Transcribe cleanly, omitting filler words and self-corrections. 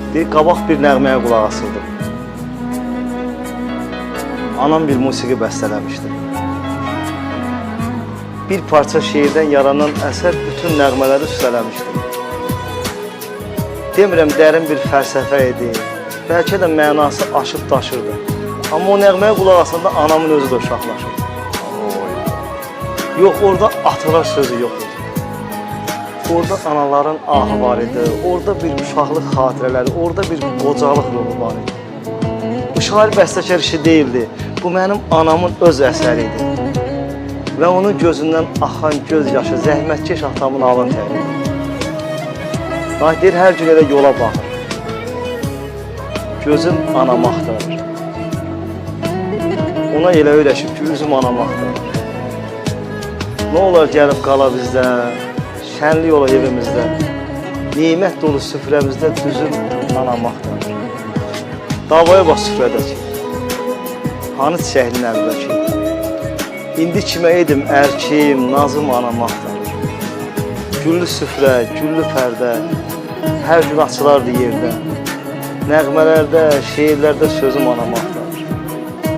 Qabaq bir nəğməyə qulaq asırdım. Anam bir musiqi bəstələmişdi. Bir parça şeirdən yaranan əsər bütün nəğmələri üstələmişdi. Demirəm, dərin bir fəlsəfə idi, bəlkə də mənası aşıb daşırdı. Amma o nəğməyə qulaq asanda anamın özü də uşaqlaşırdı. Yox, orada atalar sözü yox idi. Orada anaların ahı var idi, orada bir uşaqlıq xatirələri, orada bir qocalıq ruhu var idi. Bu şair bəstəkar işi deyildi, bu mənim anamın öz əsəri idi. Və onun gözündən axan göz yaşı, zəhmətkeş atamın alın təri. Deyir, hər gün elə yola baxır. Gözüm anamı axtarır. Ona elə öyrəşib ki, üzüm anamı axtarır. Nə olar gəlib qala bizdə, şənlik olar evimizdə, nimət dolu süfrəmizdə düzüm anamı axtarır. Davaya bax süfrədəki, hanı çiçəklinin əlbəki, indi kimə edim ərkim, nazım anamı axtarır. Güllü süfrə, güllü pərdə, hər gün açılardı yerdə, nəğmələrdə, şeirlərdə sözüm anamı axtarır.